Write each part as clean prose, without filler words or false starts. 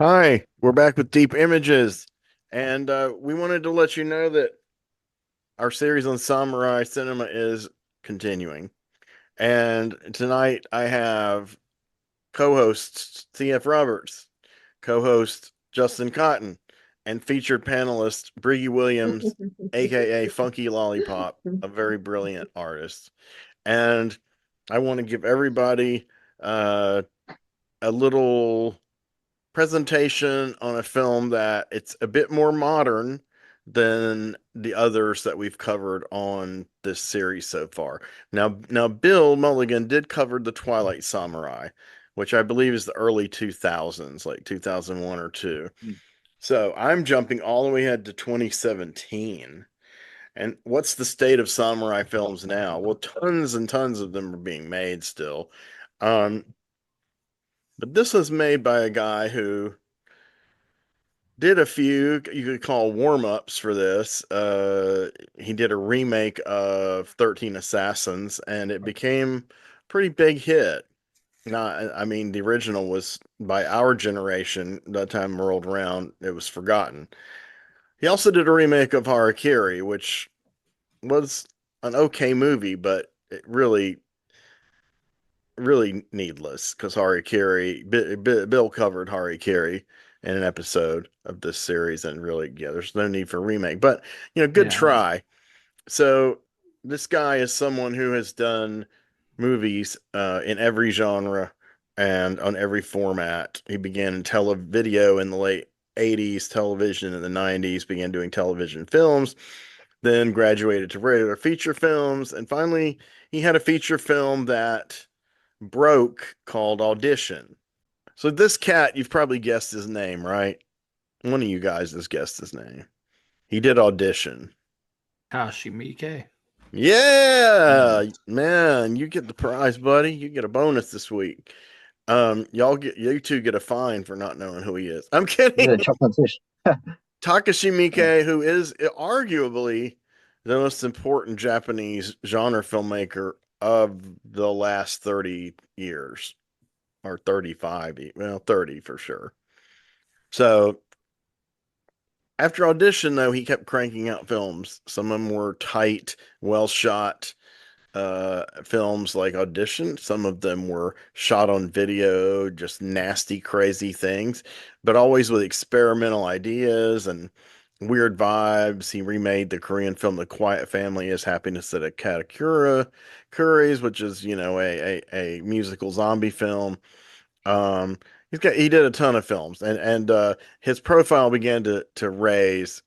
Hi, we're back with Deep Images, and we wanted to let you know that our series on samurai cinema is continuing. And tonight I have co-hosts C.F. Roberts, co-host Justin Cotton, and featured panelist Briggy Williams, aka Funky Lollipop, a very brilliant artist. And I want to give everybody uh, a little presentation on a film that it's a bit more modern than the others that we've covered on this series so far. Now Bill Mulligan did cover The Twilight Samurai, which I believe is the early 2000s, like 2001 or 2. So I'm jumping all the way ahead to 2017. And what's the state of samurai films now? Well, tons and tons of them are being made still. Um, but this was made by a guy who did a few you could call warm-ups for this. He did a remake of 13 Assassins, and it became a pretty big hit. Not, I mean, the original was by our generation. By the time it rolled around, it was forgotten. He also did a remake of Harakiri, which was an okay movie, but it really needless because Bill covered Harikiri in an episode of this series, and really, yeah, there's no need for remake. But good Yeah. try. So this guy is someone who has done movies in every genre and on every format. He began in video in the late 80s, television in the 90s, began doing television films, then graduated to regular feature films, and finally he had a feature film that broke called Audition. So this cat, you've probably guessed his name, right? One of you guys has guessed his name. He did Audition. Hashimike. Yeah, Nice. man, you get the prize, buddy. You get a bonus this week. You two get a fine for not knowing who he is. I'm The kidding. chocolate fish. Takashi Miike, who is arguably the most important Japanese genre filmmaker of the last 30 years. Or 35, well, 30 for sure. So after Audition, though, he kept cranking out films. Some of them were tight, well shot films like Audition. Some of them were shot on video, just nasty, crazy things, but always with experimental ideas and weird vibes. He remade the Korean film The Quiet Family as Happiness at a Katakura Kuris, which is, a musical zombie film. Um, he did a ton of films, and his profile began to raise,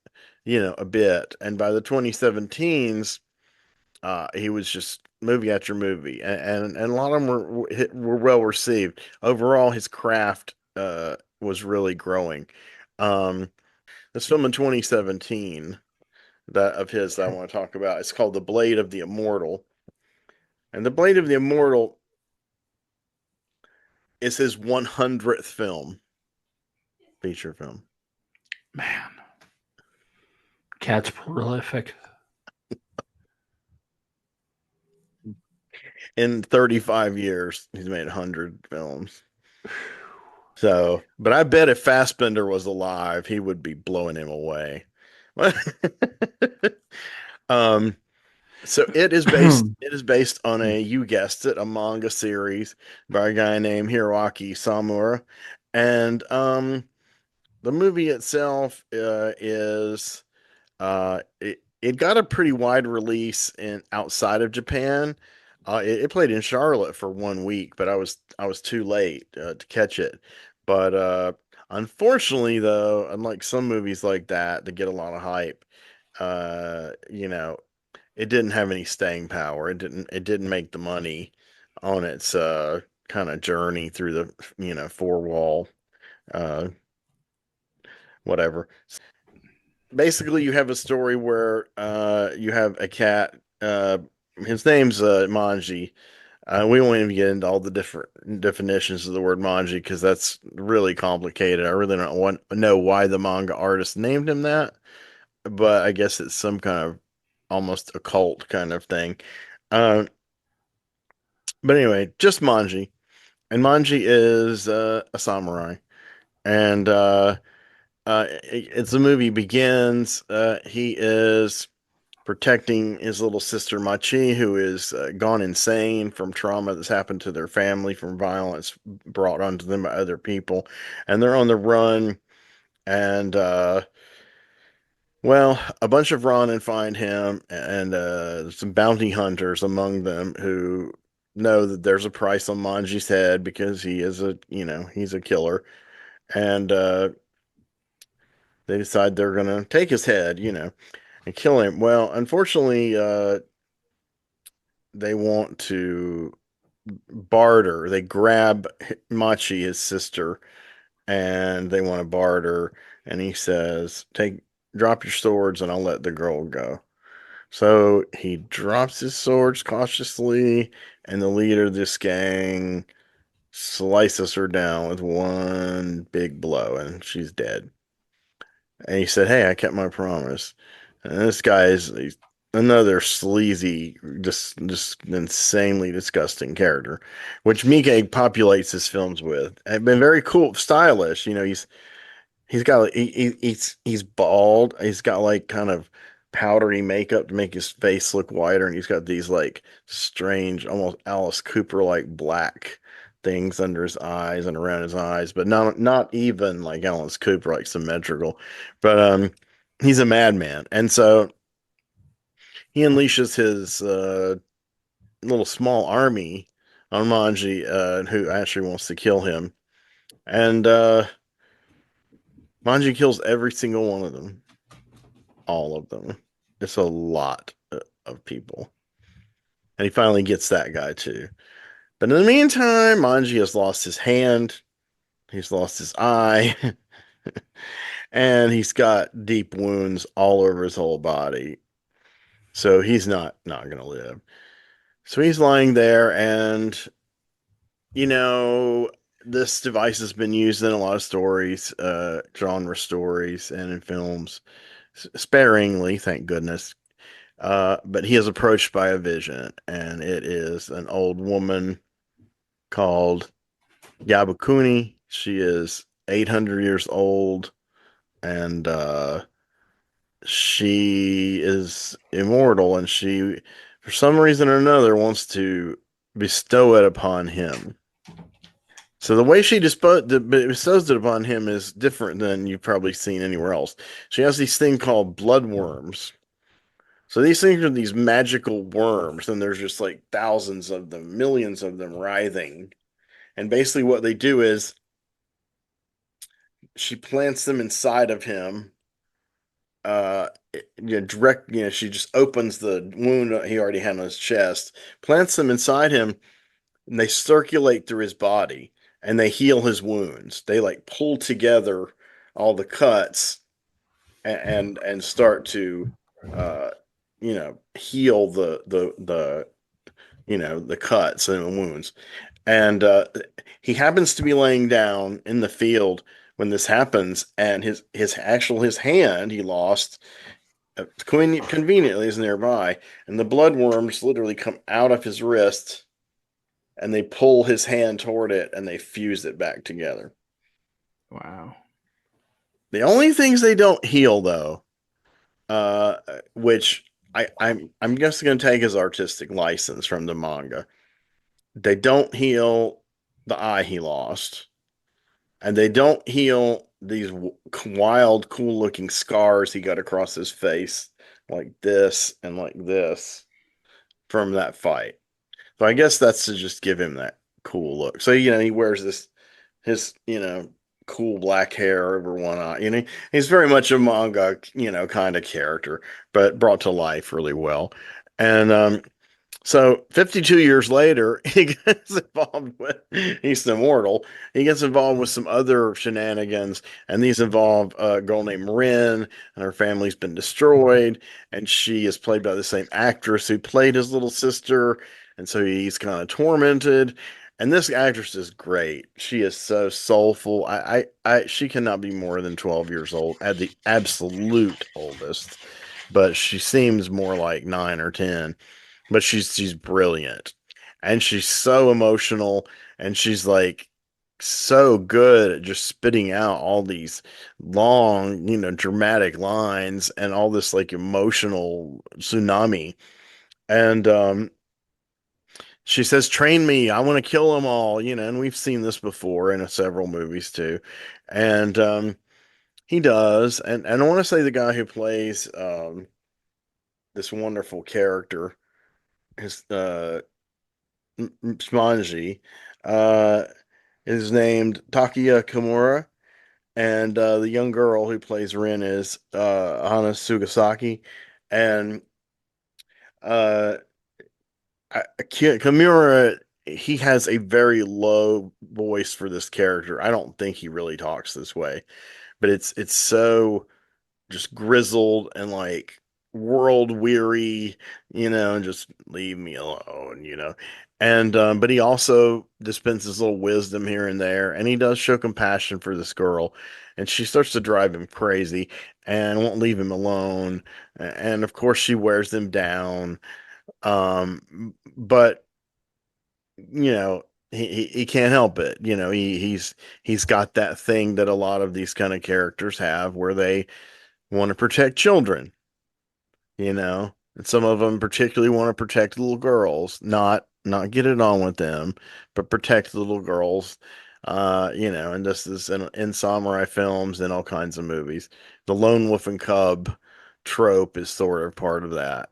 a bit. And by the 2017s, he was just movie after movie, and a lot of them were well received. Overall, his craft was really growing. Um, this film in 2017 that of his that I want to talk about, it's called The Blade of the Immortal, and The Blade of the Immortal is his 100th film, feature film. Man. Cat's prolific. In 35 years, he's made 100 films. So, but I bet if Fassbender was alive, he would be blowing him away. um, so it is based on you guessed it, a manga series by a guy named Hiroaki Samura. And the movie itself it got a pretty wide release in outside of Japan. It played in Charlotte for 1 week, but I was too late to catch it. But unfortunately, though, unlike some movies like that get a lot of hype, it didn't have any staying power. It didn't make the money on its kind of journey through the four wall uh, whatever. Basically, you have a story where you have a cat. His name's Manji. We won't even get into all the different definitions of the word Manji because that's really complicated. I really don't know why the manga artist named him that, but I guess it's some kind of almost occult kind of thing. Uh, but anyway, just Manji, and Manji is a samurai, And as the movie begins, he is protecting his little sister Machi, who is gone insane from trauma that's happened to their family from violence brought onto them by other people, and they're on the run. And well, a bunch of Ronin find him, and some bounty hunters among them who know that there's a price on Manji's head because he is he's a killer, and they decide they're gonna take his head, and kill him. Well, unfortunately, they want to barter. They grab Machi, his sister, and they want to barter. And he says, drop your swords, and I'll let the girl go." So he drops his swords cautiously, and the leader of this gang slices her down with one big blow, and she's dead. And he said, "Hey, I kept my promise." And this guy is he's another sleazy, just insanely disgusting character, which Mike populates his films with. And been very cool, stylish. He's got he's bald. He's got like kind of powdery makeup to make his face look whiter, and he's got these like strange, almost Alice Cooper like black things under his eyes and around his eyes, but not even like Alice Cooper, like symmetrical. But he's a madman, and so he unleashes his little small army on Manji, who actually wants to kill him, and Manji kills every single one of them. All of them. It's a lot of people. And he finally gets that guy too. But in the meantime, Manji has lost his hand, he's lost his eye, and he's got deep wounds all over his whole body. So he's not gonna live. So he's lying there, and you know, this device has been used in a lot of stories, genre stories, and in films, sparingly, thank goodness. But he is approached by a vision, and it is an old woman called Yabukuni. She is 800 years old, and she is immortal, and she, for some reason or another, wants to bestow it upon him. So the way she bestows it upon him is different than you've probably seen anywhere else. She has these thing called bloodworms. So these things are these magical worms, and there's just like thousands of them, millions of them writhing. And basically, what they do is she plants them inside of him. She just opens the wound he already had on his chest, plants them inside him, and they circulate through his body, and they heal his wounds. They like pull together all the cuts and start to, uh, heal the cuts and the wounds. And he happens to be laying down in the field when this happens, and his hand he lost conveniently is nearby, and the bloodworms literally come out of his wrist, and they pull his hand toward it, and they fuse it back together. Wow. The only things they don't heal, though, uh, which I'm just going to take as artistic license from the manga, they don't heal the eye he lost, and they don't heal these wild, cool looking scars he got across his face, like this and like this, from that fight. So I guess that's to just give him that cool look. So he wears his cool black hair over one eye. He's very much a manga kind of character, but brought to life really well. And so 52 years later, he gets involved with, he's immortal. He gets involved with some other shenanigans, and these involve a girl named Rin, and her family's been destroyed, and she is played by the same actress who played his little sister, and so he's kind of tormented. And this actress is great. She is so soulful. She cannot be more than 12 years old at the absolute oldest, but she seems more like 9 or 10, but she's brilliant, and she's so emotional, and she's like so good at just spitting out all these long, dramatic lines and all this like emotional tsunami. And she says, "Train me. I want to kill them all." And we've seen this before in several movies too. And he does. And I want to say the guy who plays this wonderful character, his Spongy, uh, is named Takia Kimura. And the young girl who plays Rin is Hana Sugasaki. And uh, Kimura, he has a very low voice for this character. I don't think he really talks this way, but it's so just grizzled and like world weary, and just leave me alone. And but he also dispenses little wisdom here and there, and he does show compassion for this girl, and she starts to drive him crazy and won't leave him alone. And of course, she wears him down. But he can't help it. He's got that thing that a lot of these kind of characters have where they want to protect children. And some of them particularly want to protect little girls, not get it on with them, but protect little girls. And this is in samurai films and all kinds of movies. The lone wolf and cub trope is sort of part of that.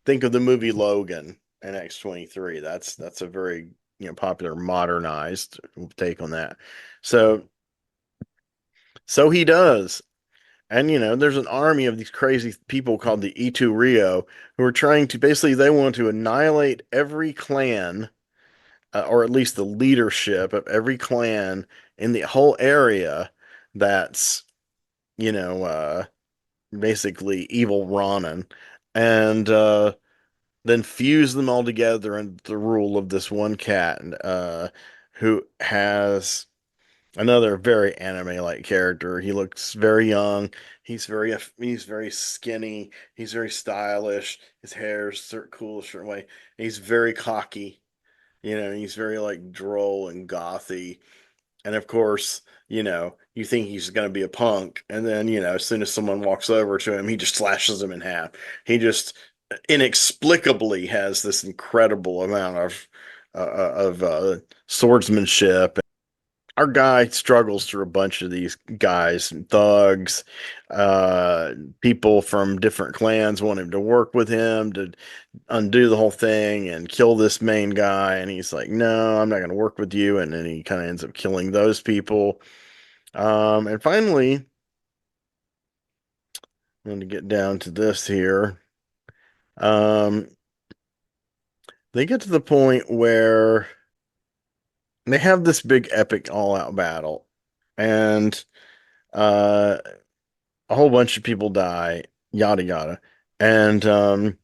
Think of the movie Logan and X-23. That's a very popular modernized take on that. So so he does. And there's an army of these crazy people called the Itu Rio who are trying to basically they want to annihilate every clan, or at least the leadership of every clan in the whole area that's you know uh basically evil Ronin, and then fuse them all together under the rule of this one cat, who has another very anime-like character. He looks very young. He's very skinny. He's very stylish. His hair's cool a certain way. He's very cocky. He's very like droll and gothy. And of course, you think he's going to be a punk, and then as soon as someone walks over to him, he just slashes them in half. He just inexplicably has this incredible amount of swordsmanship. Our guy struggles through a bunch of these guys, thugs, uh, people from different clans want him to work with him to undo the whole thing and kill this main guy. And he's like, no, I'm not going to work with you. And then he kind of ends up killing those people. And finally, I'm going to get down to this here. Um, they get to the point where they have this big epic all out battle. And uh, a whole bunch of people die, yada yada. And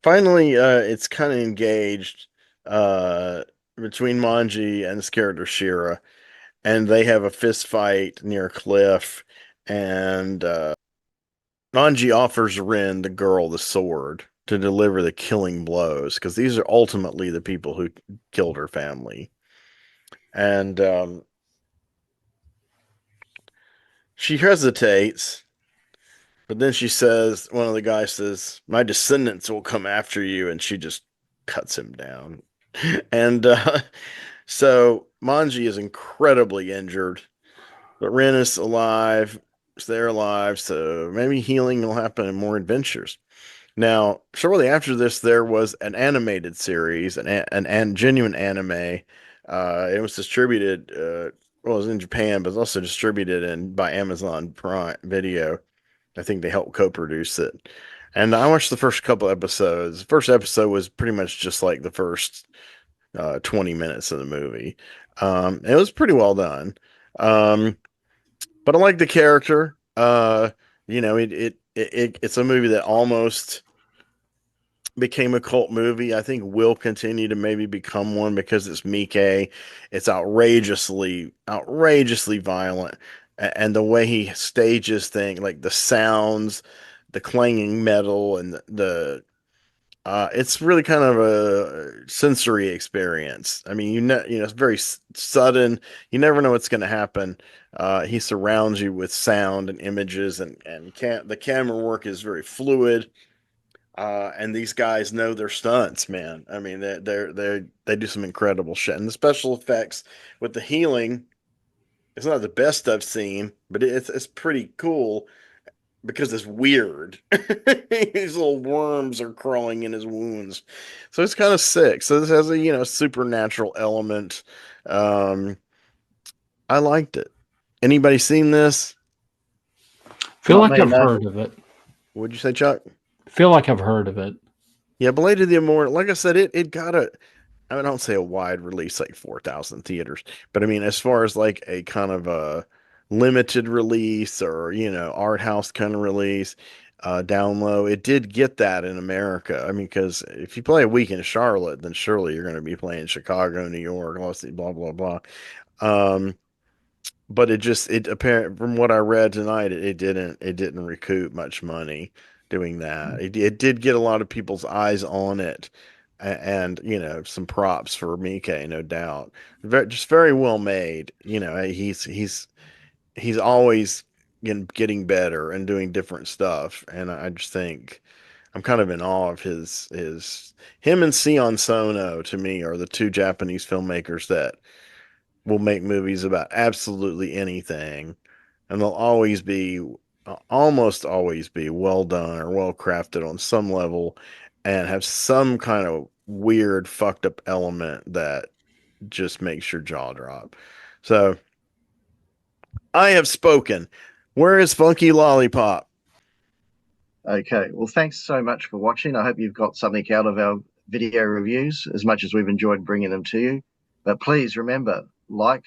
finally, it's kind of engaged uh, between Manji and this character Shira, and they have a fist fight near a cliff. And Manji offers Rin, the girl, the sword to deliver the killing blows because these are ultimately the people who killed her family. And she hesitates. But then she says, one of the guys says, "My descendants will come after you," and she just cuts him down. And so Manji is incredibly injured, but Ren is alive. So they're alive, so maybe healing will happen in more adventures. Now, shortly after this, there was an animated series, an genuine anime. It was distributed, well, it was in Japan, but it was also distributed by Amazon Prime Video. I think they helped co-produce it. And I watched the first couple episodes. The first episode was pretty much just like the first 20 minutes of the movie. It was pretty well done. Um, but I like the character. It's a movie that almost became a cult movie. I think will continue to maybe become one because it's Mike. It's outrageously violent, and the way he stages things, like the sounds, the clanging metal, and the It's really kind of a sensory experience. I mean, it's very sudden. You never know what's going to happen. He surrounds you with sound and images, and the camera work is very fluid. And these guys know their stunts, man. I mean, they do some incredible shit, and the special effects with the healing. It's not the best I've seen, but it's pretty cool because it's weird. These little worms are crawling in his wounds. So it's kind of sick. So this has a, supernatural element. Um, I liked it. Anybody seen this? Feel Not like me, I've no. heard of it. What'd you say, Chuck? Feel like I've heard of it. Yeah, Blade of the Immortal. Like I said, it got I mean, I don't say a wide release like 4,000 theaters, but I mean, as far as like a kind of a limited release or, art house kind of release, down low, it did get that in America. I mean, because if you play a week in Charlotte, then surely you're going to be playing Chicago, New York, blah, blah, blah. Um, but it apparent from what I read tonight, it didn't recoup much money doing that. It did get a lot of people's eyes on it, and some props for Mike, no doubt. Just very well made. He's always getting better and doing different stuff, and I just think I'm kind of in awe of his him and Sion Sono to me are the two Japanese filmmakers that will make movies about absolutely anything, and they'll almost always be well done or well crafted on some level, and have some kind of weird, fucked up element that just makes your jaw drop. So I have spoken. Where is Funky Lollipop? Okay. Well, thanks so much for watching. I hope you've got something out of our video reviews as much as we've enjoyed bringing them to you. But please remember, like,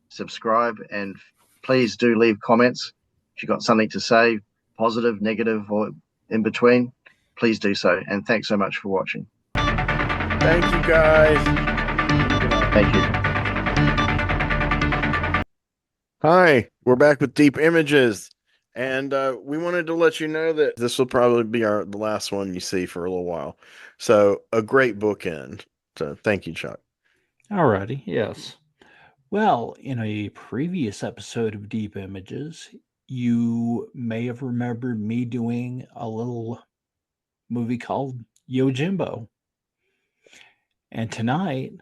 subscribe, and please do leave comments. If you've got something to say, positive, negative, or in between, please do so. And thanks so much for watching. Thank you, guys. Thank you. Hi, we're back with Deep Images, and we wanted to let you know that this will probably be the last one you see for a little while. So a great bookend. So thank you, Chuck. Alrighty, yes. Well, in a previous episode of Deep Images, you may have remembered me doing a little movie called Yojimbo. And tonight,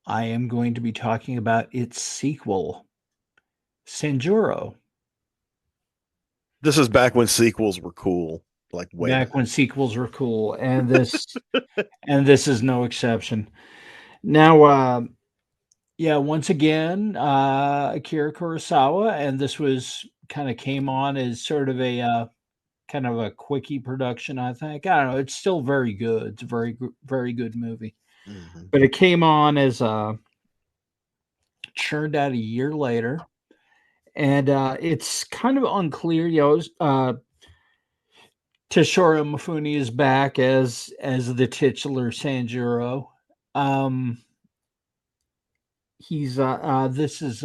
I am going to be talking about its sequel, Sanjuro. This is back when sequels were cool, like way back. Back when sequels were cool, and this is no exception. Now, yeah, once again, Akira Kurosawa, and this was kind of came on as sort of a kind of a quickie production. I think I don't know. It's still very good. It's a very good movie, Mhm. but it came on as churned out a year later, and it's kind of unclear. Toshiro Mifune is back as the titular Sanjuro. Um, he's this is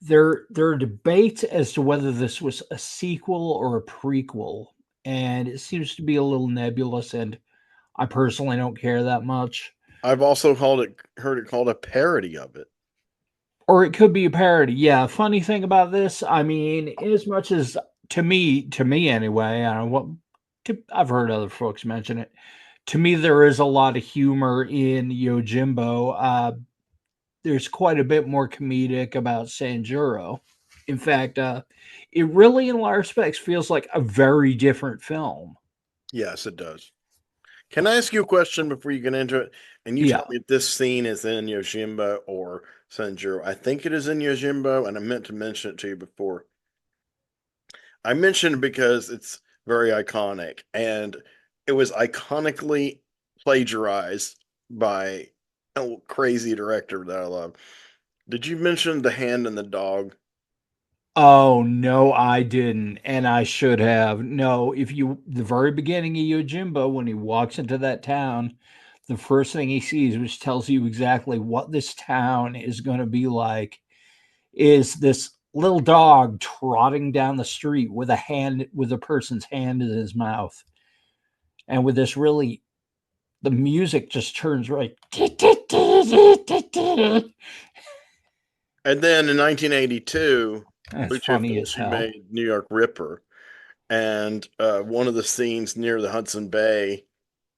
there are debates as to whether this was a sequel or a prequel, and it seems to be a little nebulous. And I personally don't care that much. I've also heard it called a parody of it. Or it could be a parody. Yeah. Funny thing about this, I mean, as much as to me anyway, I don't know I've heard other folks mention it. To me, there is a lot of humor in Yojimbo. There's quite a bit more comedic about Sanjuro. In fact, it really, in a lot of respects, feels like a very different film. Yes, it does. Can I ask you a question before you get into it? And you tell Yeah. me if this scene is in Yojimbo or Sanjuro. I think it is in Yojimbo, and I meant to mention it to you before. I mentioned it because it's very iconic, and it was iconically plagiarized by a crazy director that I love. Did you mention The Hand and the Dog? Oh no, I didn't, and I should have. No, if you the very beginning of Yojimbo, when he walks into that town, the first thing he sees, which tells you exactly what this town is going to be like, is this little dog trotting down the street with a person's hand in his mouth. and with this really, the music just turns right. And then in 1982, That's Lucio funny as Fulci hell. made New York Ripper, and one of the scenes near the Hudson Bay,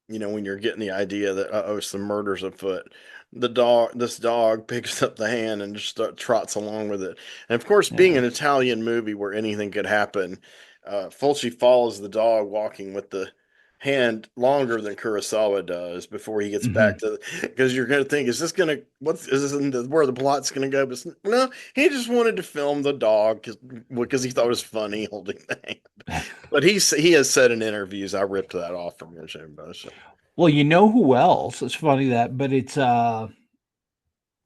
when you're getting the idea that some murders afoot, this dog picks up the hand and just trots along with it. And of course, being Yeah. an Italian movie where anything could happen, Fulci follows the dog walking with the hand longer than Kurosawa does before he gets Hmm. back to, because you're going to think, is this going to, is this where the plot's going to go? But no, he just wanted to film the dog because he thought it was funny holding the hand. But he has said in interviews, I ripped that off from your show, so. Well, you know who else? It's funny that, but it's oh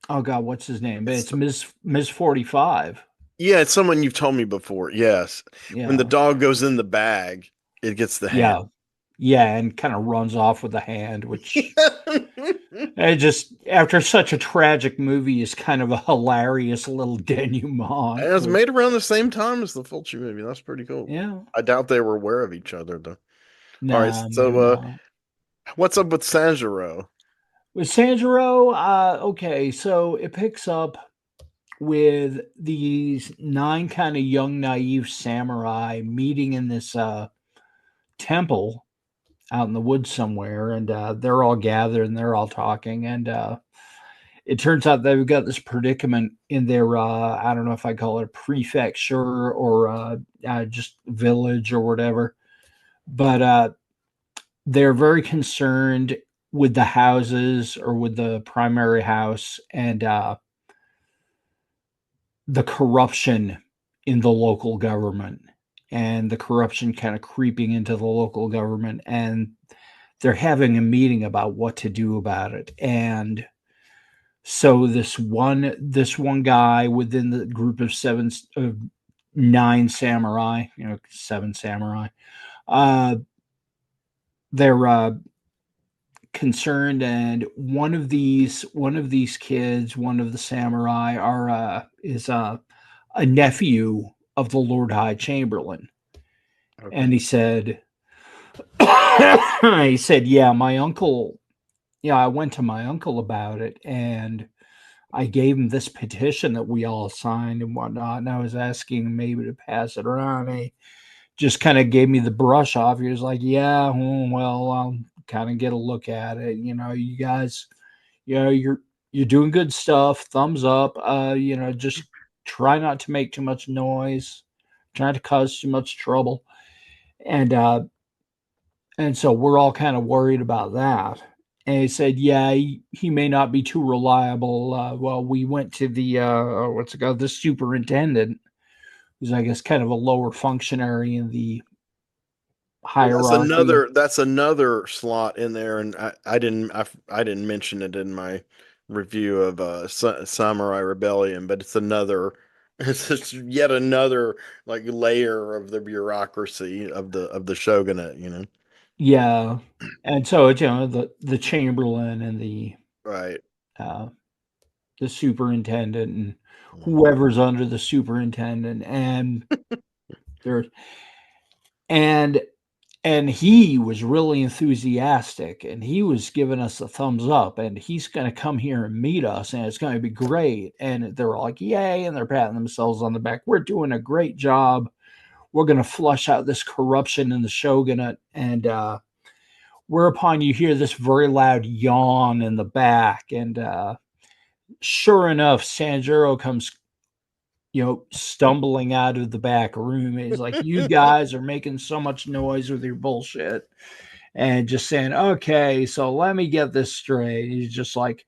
god, what's his name? But It's it's Ms. 45. Yeah, it's someone you've told me before. Yes. When the Yeah. dog goes in the bag, it gets the hand. Yeah. Yeah, and kind of runs off with the hand, which it just after such a tragic movie is kind of a hilarious little And denouement. it was Which, made around the same time as the Fulci movie. That's pretty cool. yeah, I doubt they were aware of each other though. All right, nah, maybe so not. what's up with Sanjuro? With Sanjuro, okay, so it picks up with these 9 kind of young, naive samurai meeting in this temple out in the woods somewhere, and they're all gathered and they're all talking, and it turns out they've got this predicament in their I don't know if I call it a prefecture or just village or whatever, but they're very concerned with the houses or with the primary house and the corruption in the local government and the corruption kind of creeping into the local government, and they're having a meeting about what to do about it. And so this one guy within the group of 9 samurai, 7 samurai, uh they're concerned, and one of these kids, one of the samurai are is a nephew of the Lord High Chamberlain. Okay. And he said he said, yeah, my uncle, yeah, I went to my uncle about it, and I gave him this petition that we all signed and whatnot, and I was asking him maybe to pass it around. And he just kind of gave me the brush off. He was like, "Yeah, well, I'll kind of get a look at it. You guys, you're doing good stuff. Thumbs up. Just try not to make too much noise, try not to cause too much trouble." And so we're all kind of worried about that. And he said, yeah, he may not be too reliable. Well, we went to the what's it called, the superintendent, who's I guess kind of a lower functionary in the Well, hierarchy. that's another slot in there, and I didn't mention it in my review of Samurai Rebellion, but it's another it's just yet another like layer of the bureaucracy of the shogunate. Yeah. And so it's, the chamberlain and Right. uh, the superintendent and Mhm. whoever's under the superintendent, and there and he was really enthusiastic, and he was giving us a thumbs up, and he's going to come here and meet us, and it's going to be great. And they're like, yay, and they're patting themselves on the back. We're doing a great job. We're going to flush out this corruption in the shogunate. And whereupon you hear this very loud yawn in the back, and sure enough, Sanjuro comes stumbling out of the back room. He's like, you guys are making so much noise with your bullshit. And just saying, okay, so let me get this straight. He's just like,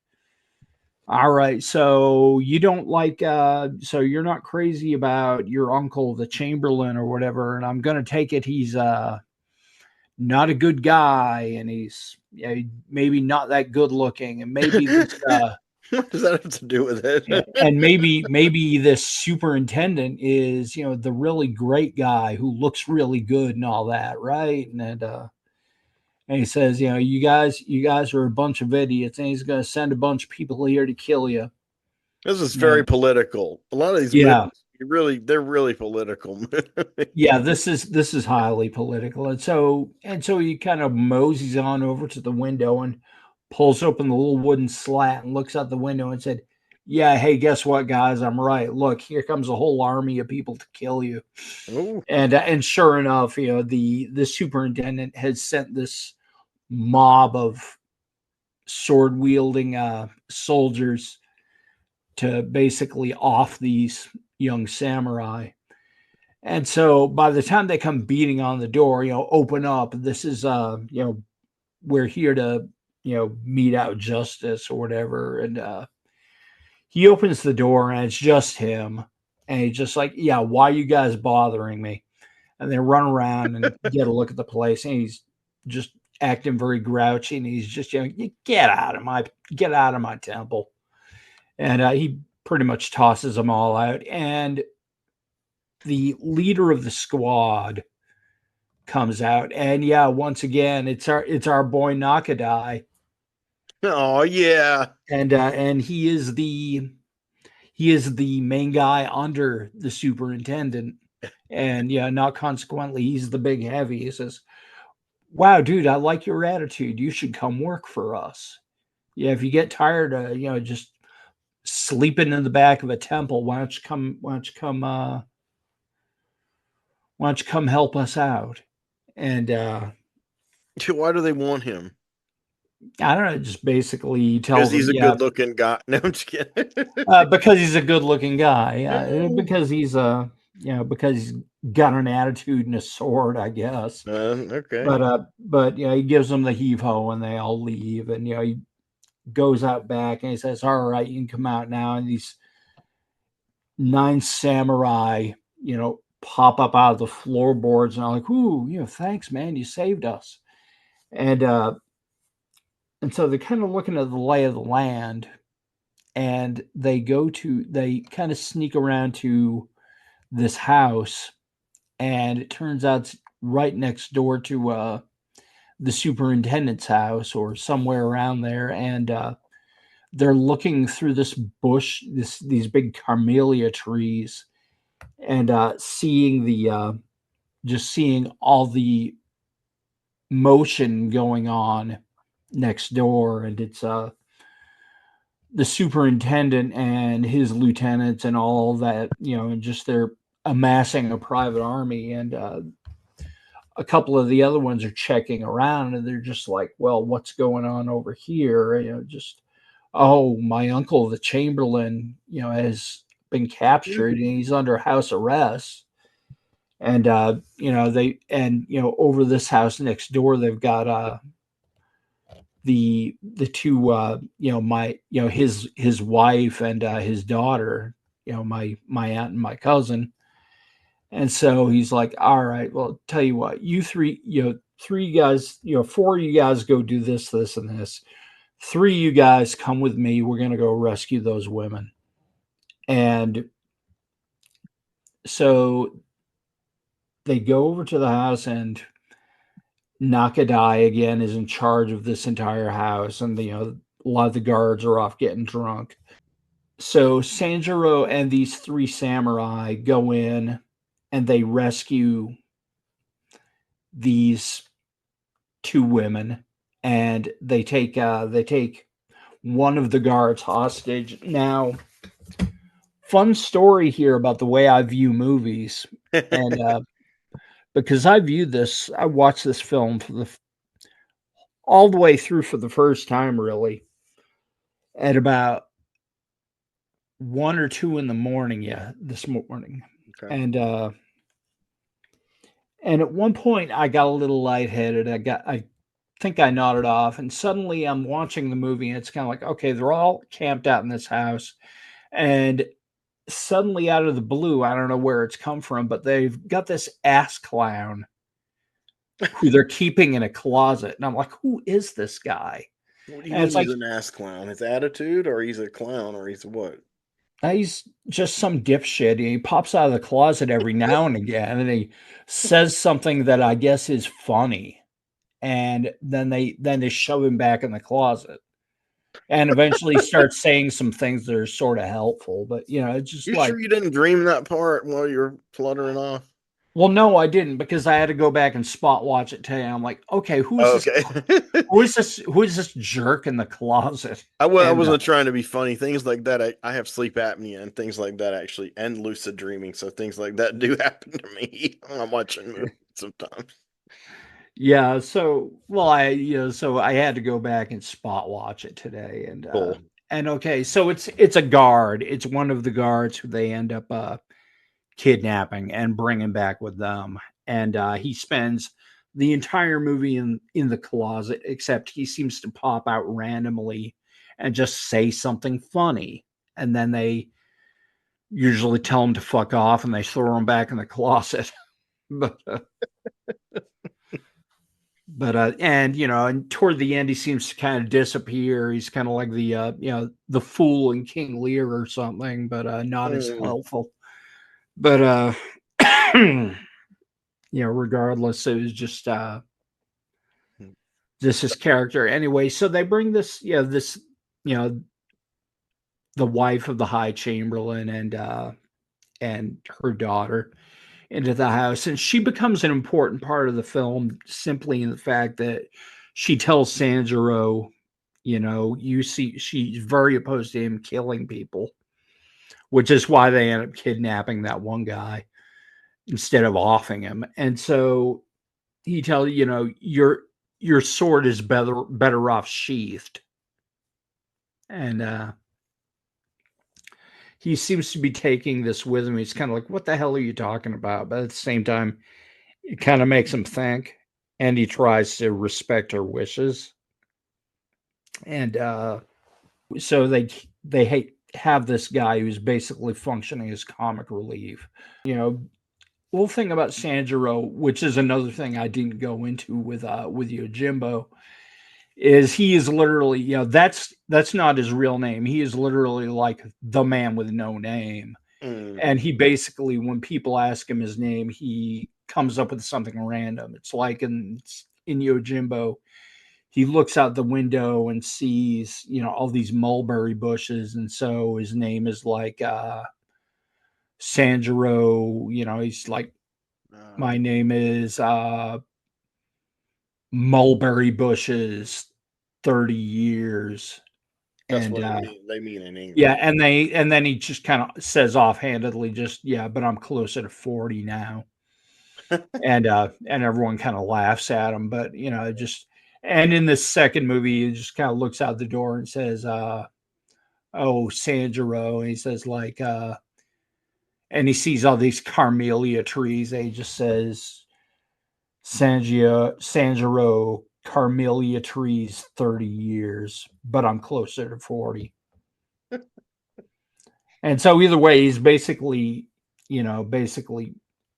all right, so you don't like, so you're not crazy about your uncle, the Chamberlain or whatever. And I'm going to take it he's not a good guy, and he's, maybe not that good looking. And maybe this, What does that have to do with it? and maybe this superintendent is the really great guy who looks really good and all that, right? And he says, you guys are a bunch of idiots, and he's going to send a bunch of people here to kill you. This is very And political. A lot of these movies yeah, they're really political. Yeah, this is highly political, and so he kind of moseys on over to the window and pulls open the little wooden slat and looks out the window and said, "Yeah, hey, guess what, guys? I'm right. Look, here comes a whole army of people to kill you." Oh, And sure enough, the superintendent has sent this mob of sword wielding soldiers to basically off these young samurai. And so by the time they come beating on the door, open up. This is we're here to mete out justice or whatever. And he opens the door and it's just him. And he's just like, yeah, why are you guys bothering me? And they run around and get a look at the place, and he's just acting very grouchy, and he's just get out of my temple. And he pretty much tosses them all out. And the leader of the squad comes out, and yeah, once again, it's our boy Nakadai, oh yeah. and he is the main guy under the superintendent, and yeah, not consequently, he's the big heavy. He says, "Wow, dude, I like your attitude. You should come work for us. Yeah, if you get tired of just sleeping in the back of a temple, why don't you come? Why don't you come help us out?" And Why do they want him? I don't know, just basically Because tells them, he's a yeah, good-looking guy. No, I'm just kidding. because he's a good-looking guy, because because he's got an attitude and a sword, I guess. Okay. But he gives them the heave ho, and they all leave, and he goes out back and he says, "All right, you can come out now." And these 9 samurai, pop up out of the floorboards and are like, "Ooh, thanks, man, you saved us." And and so they're kind of looking at the lay of the land, and they kind of sneak around to this house, and it turns out it's right next door to the superintendent's house or somewhere around there. And they're looking through this bush, these big camellia trees, and seeing all the motion going on next door. And it's the superintendent and his lieutenants and all that, and just they're amassing a private army. And a couple of the other ones are checking around, and they're just like, well, what's going on over here? Just, oh, my uncle, the Chamberlain, has been captured and he's under house arrest. And over this house next door, they've got the two my his wife and his daughter, my aunt and my cousin. And so he's like, all right, well, tell you what, you three, three guys, 4 of you guys go do this, this, and this. 3 of you guys come with me. We're going to go rescue those women. And so they go over to the house, and Nakadai again is in charge of this entire house. And, a lot of the guards are off getting drunk. So Sanjuro and these 3 samurai go in, and they rescue these 2 women, and they take one of the guards hostage. Now, fun story here about the way I view movies, and because I watched this film all the way through for the first time, really, at about 1 or 2 in the morning. Yeah, this morning, Okay. and at one point I got a little lightheaded. I think I nodded off, and suddenly I'm watching the movie, and it's kind of like, okay, they're all camped out in this house, and suddenly out of the blue, I don't know where it's come from, but they've got this ass clown who they're keeping in a closet, and I'm like, who is this guy? What do you And mean it's like, he's an ass clown? His attitude, or he's a clown, or he's what? he's just some dipshit. He pops out of the closet every now and again, and he says something that I guess is funny, and then they shove him back in the closet. and eventually starts saying some things that are sort of helpful. But it's just You like, sure you didn't dream that part while you're fluttering off? well, no, I didn't, because I had to go back and spot watch it today. I'm like, okay, Oh, okay. who is this jerk in the closet? I And wasn't trying to be funny. Things like that, I have sleep apnea and things like that actually, and lucid dreaming. So things like that do happen to me when I'm watching movies sometimes. yeah, so well, so I had to go back and spot watch it today, Cool. and okay, so it's a guard. It's one of the guards who they end up kidnapping and bringing back with them, and he spends the entire movie in the closet, except he seems to pop out randomly and just say something funny, and then they usually tell him to fuck off, and they throw him back in the closet. but and and toward the end he seems to kind of disappear. He's kind of like the the fool in King Lear or something, but not as Mm, helpful. But regardless, it was just his character anyway. So they bring this you know the wife of the High Chamberlain and her daughter into the house, and she becomes an important part of the film simply in the fact that she tells Sanjuro, you see, she's very opposed to him killing people, which is why they end up kidnapping that one guy instead of offing him. And so he tells your sword is better off sheathed, and he seems to be taking this with him. He's kind of like, what the hell are you talking about? But at the same time, it kind of makes him think, and he tries to respect her wishes. And so have this guy who's basically functioning as comic relief. Little thing about Sanjuro, which is another thing I didn't go into with Yojimbo, is he is literally, that's not his real name. He is literally like the man with no name. mm, And he basically, when people ask him his name, he comes up with something random. It's like in Yojimbo, he looks out the window and sees, all these mulberry bushes, and so his name is like Sanjuro. He's like, uh, my name is mulberry bushes, 30 years. that's And what they mean in yeah, English. and then he just kind of says offhandedly, just, yeah, but I'm closer to 40 now. And everyone kind of laughs at him, but just, and in the second movie he just kind of looks out the door and says, oh, Sanjuro, and he says like, and he sees all these carmelia trees, and he just says, Sanjuro, carmelia trees, 30 years, but I'm closer to 40. And so either way, he's basically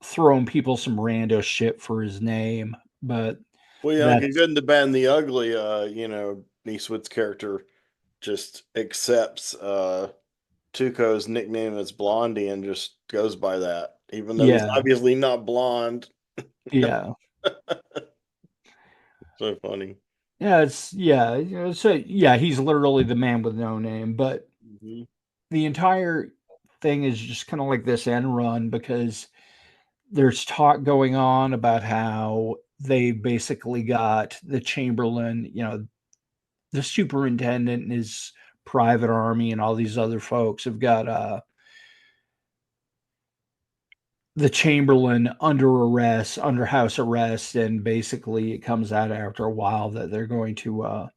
throwing people some rando shit for his name, but Well, the that's, good and the bad and the ugly, Eastwood's character just accepts Tuco's nickname as Blondie and just goes by that, even though he's yeah, obviously not blonde. yeah. So funny. Yeah, so yeah, he's literally the man with no name, but Mhm. the entire thing is just kind of like this end run, because there's talk going on about how they basically got the Chamberlain, the superintendent and his private army and all these other folks have got the Chamberlain under arrest, under house arrest, and basically it comes out after a while that they're going to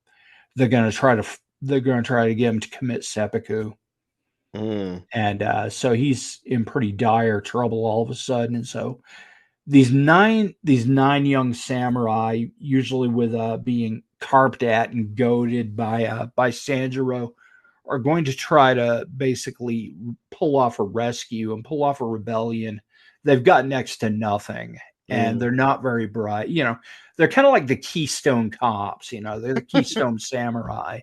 try to get him to commit seppuku. Mm. And so he's in pretty dire trouble all of a sudden. And so these nine young samurai, usually with being carped at and goaded by Sanjuro, are going to try to basically pull off a rescue and pull off a rebellion. They've got next to nothing, and Mm. they're not very bright. They're kind of like the Keystone Cops. They're the Keystone Samurai,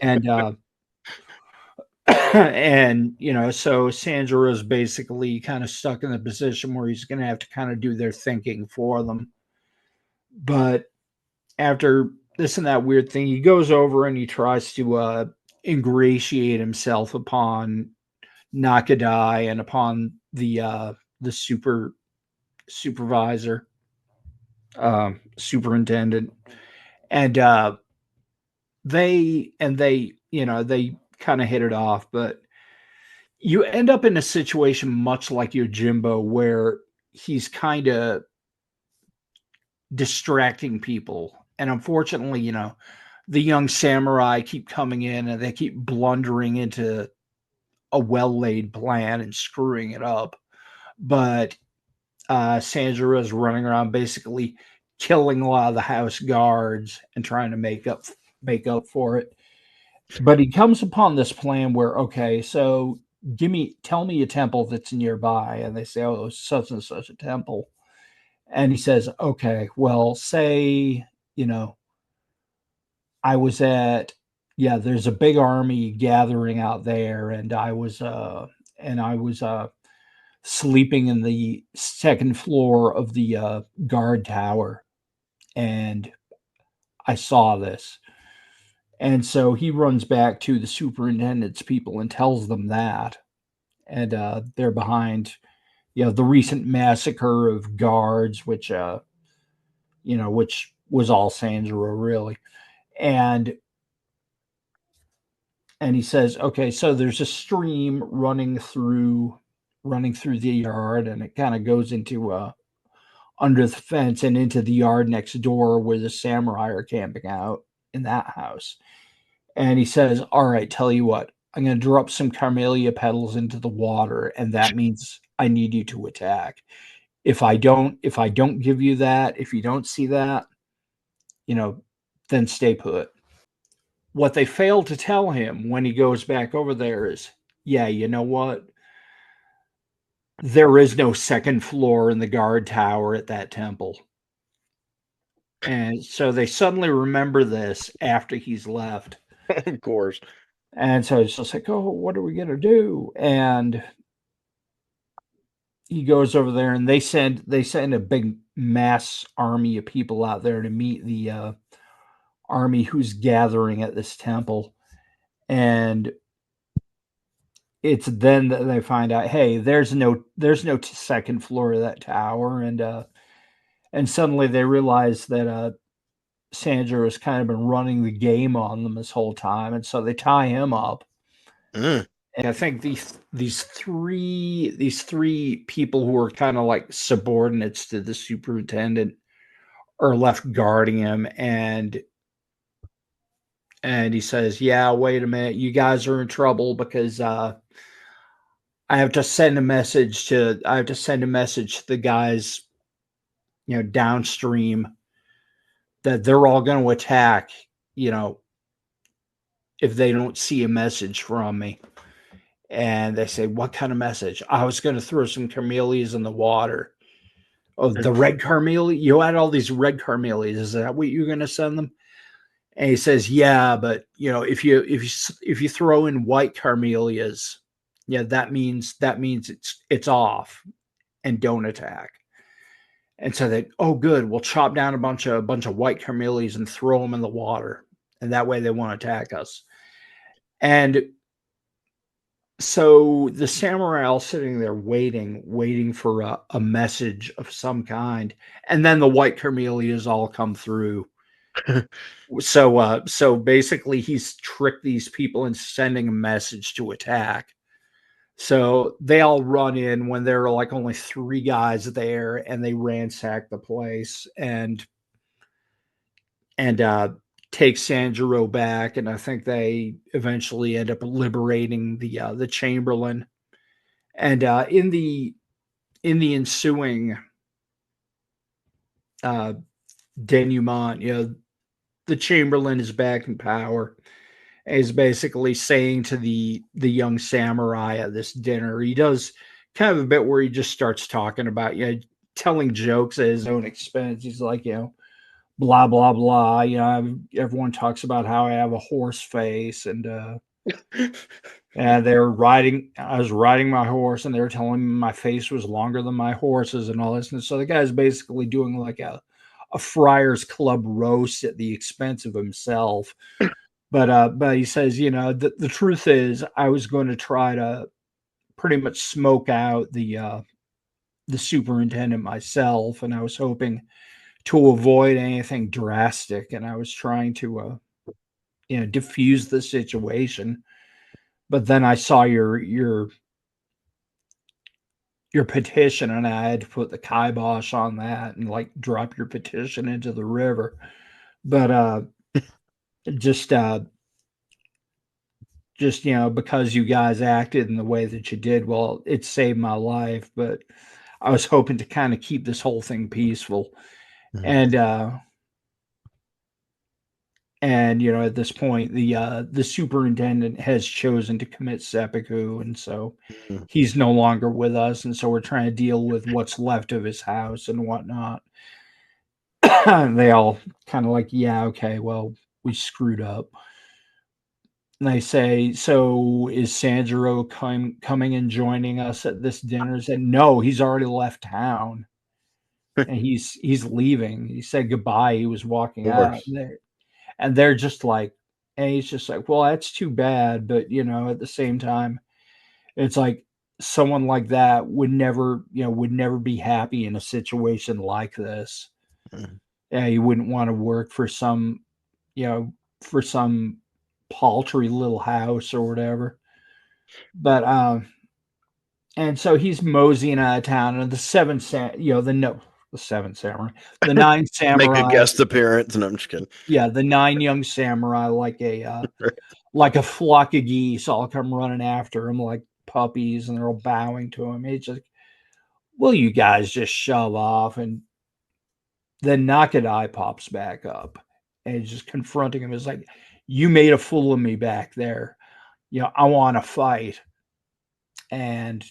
and and so Sandra is basically kind of stuck in the position where he's going to have to kind of do their thinking for them. But after this and that weird thing. He goes over and he tries to ingratiate himself upon Nakadai and upon the supervisor, superintendent, and they they kind of hit it off, but you end up in a situation much like your Jimbo, where he's kind of distracting people, and unfortunately, the young samurai keep coming in and they keep blundering into a well laid plan and screwing it up. But Sanjuro is running around basically killing a lot of the house guards and trying to make up for it. But he comes upon this plan where, okay, so tell me a temple that's nearby, and they say, oh, such and such a temple, and he says, okay, well, say, you know, I was at, yeah, there's a big army gathering out there, and I was sleeping in the second floor of the guard tower, and I saw this. And so he runs back to the superintendent's people and tells them that. And they're behind, the recent massacre of guards, which was all Sanjuro really. And he says, okay, so there's a stream running through the yard, and it kind of goes into under the fence and into the yard next door where the samurai are camping out in that house. And he says, all right, tell you what, I'm going to drop some camellia petals into the water, and that means I need you to attack. If I don't give you that, if you don't see that, then stay put. What they fail to tell him when he goes back over there is, yeah, you know what? There is no second floor in the guard tower at that temple. And so they suddenly remember this after he's left. Of course. And so it's just like, oh, what are we going to do? And he goes over there, and they send a big mass army of people out there to meet the army who's gathering at this temple. And it's then that they find out, hey, there's no second floor of that tower, and suddenly they realize that Sanjuro has kind of been running the game on them this whole time, and so they tie him up. Mm. And I think these three people who are kind of like subordinates to the superintendent are left guarding him, and he says, "Yeah, wait a minute, you guys are in trouble because I have to send a message to the guys, downstream, that they're all going to attack, you know, if they don't see a message from me." And they say, "What kind of message?" "I was going to throw some camellias in the water." "Oh, the red carmelia? You had all these red carmelias. Is that what you're going to send them?" And he says, "Yeah, but if you throw in white carmelias, yeah, that means it's off and don't attack." And so they, "Oh, good, we'll chop down a bunch of white camellias and throw them in the water, and that way they won't attack us." And so the samurai all sitting there waiting for a message of some kind, and then the white camellias all come through. So basically, he's tricked these people into sending a message to attack. So they all run in when there are like only three guys there, and they ransack the place and take Sanjuro back. And I think they eventually end up liberating the Chamberlain. And in the ensuing uh, denouement, the Chamberlain is back in power. Is basically saying to the young samurai at this dinner, he does kind of a bit where he just starts talking about, telling jokes at his own expense. He's like, blah blah blah. Everyone talks about how I have a horse face, and they're riding. I was riding my horse, and they were telling me my face was longer than my horse's, and all this. And so the guy's basically doing like a a Friars Club roast at the expense of himself. But he says, the truth is, I was going to try to pretty much smoke out the superintendent myself, and I was hoping to avoid anything drastic, and I was trying to diffuse the situation. But then I saw your petition, and I had to put the kibosh on that and like drop your petition into the river. But just because you guys acted in the way that you did, well, it saved my life. But I was hoping to kind of keep this whole thing peaceful. Mhm. And at this point, the superintendent has chosen to commit seppuku, and so Mhm. he's no longer with us, and so we're trying to deal with what's left of his house and whatnot. And they all kind of like, yeah, okay, well, we screwed up. And they say, so is Sanjuro coming and joining us at this dinner? I said, no, he's already left town, and he's leaving. He said goodbye. He was walking Of out. course. And they're just like, and he's just like, well, that's too bad. But, at the same time, it's like someone like that would never be happy in a situation like this. Mhm. Yeah, you wouldn't want to work you know, for some paltry little house or whatever. But, and so he's moseying out of town, and the seven, the no, the seven samurai, the nine Make a samurai, guest appearance. No, I'm just kidding. yeah, the nine young samurai, like a flock of geese, all come running after him like puppies, and they're all bowing to him. He's just, will you guys just shove off? And then Nakadai pops back up, and he's just confronting him. It's like, you made a fool of me back there. I want to fight. And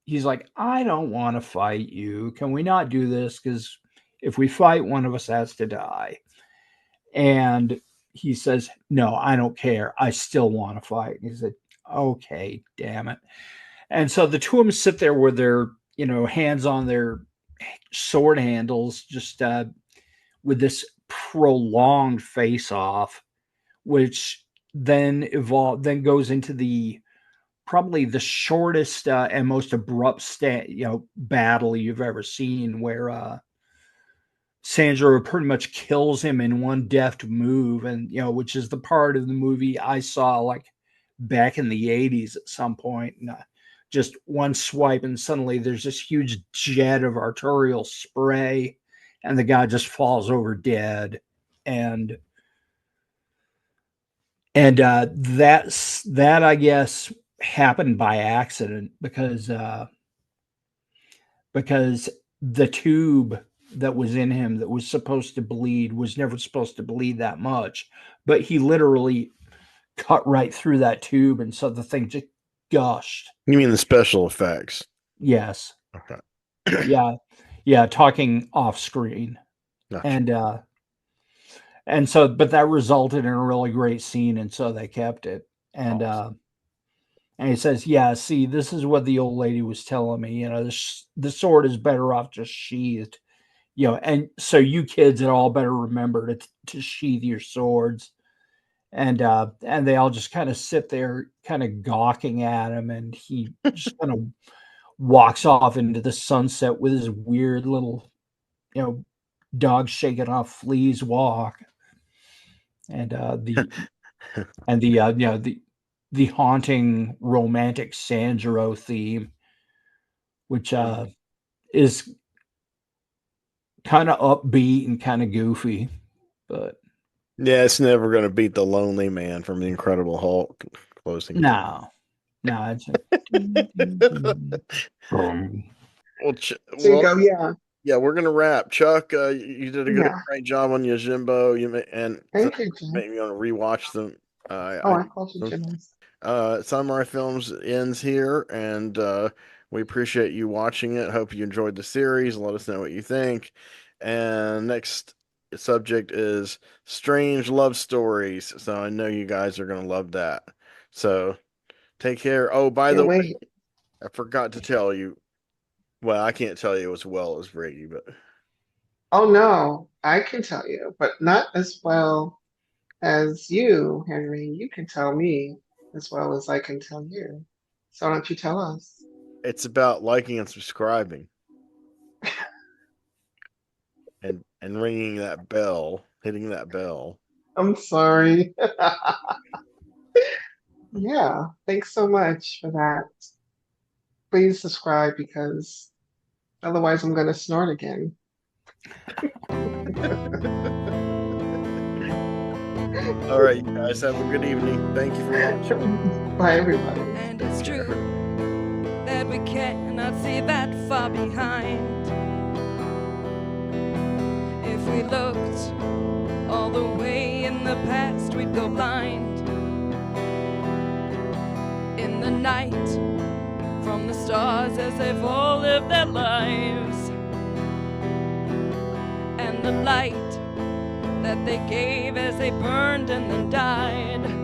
he's like, I don't want to fight you. Can we not do this? Because if we fight, one of us has to die. And he says, no, I don't care. I still want to fight. And he said, okay, damn it. And so the two of them sit there with their, hands on their sword handles, just with this prolonged face off, which then goes into the probably the shortest and most abrupt battle you've ever seen, where Sanjuro pretty much kills him in one deft move, and which is the part of the movie I saw like back in the 80s at some point. And, just one swipe, and suddenly there's this huge jet of arterial spray, and the guy just falls over dead. And that I guess happened by accident, because the tube that was in him that was supposed to bleed was never supposed to bleed that much, but he literally cut right through that tube, and so the thing just gushed. You mean the special effects? Yes. Okay. Yeah. Yeah, talking off screen. Gotcha. And so, but that resulted in a really great scene, and so they kept it. And Awesome. and he says, yeah, see, this is what the old lady was telling me, the sword is better off just sheathed. And so you kids had all better remember to sheathe your swords. And they all just kind of sit there kind of gawking at him, and he just kind of walks off into the sunset with his weird little, dog shaking off fleas walk. And the haunting romantic Sanjuro theme, which is kind of upbeat and kind of goofy, but Yeah, it's never going to beat the Lonely Man from the Incredible Hulk closing theme. no, no, it's like, ding, ding, ding, boom. Well, So you go, yeah, yeah, we're gonna wrap. Chuck, you did a yeah. great job on Yojimbo. And Thank you, Jim. made me want to rewatch them. Oh, I I called you Jim. Samurai Films ends here, and we appreciate you watching it. Hope you enjoyed the series. Let us know what you think. And next subject is strange love stories. So I know you guys are gonna love that. So take care. Oh, by the Can't way, wait. I forgot to tell you. Well, I can't tell you as well as Brady, but Oh no, I can tell you, but not as well as you, Henry. You can tell me as well as I can tell you. So why don't you tell us? It's about liking and subscribing and ringing that bell, hitting that bell. I'm sorry. Yeah, thanks so much for that. Please subscribe because otherwise I'm gonna snort again. All right, you guys have a good evening. Thank you for watching. Bye, everybody. And it's true that we cannot see that far behind. If we looked all the way in the past, we'd go blind. In the night, from the stars as they've all lived their lives, and the light that they gave as they burned and then died.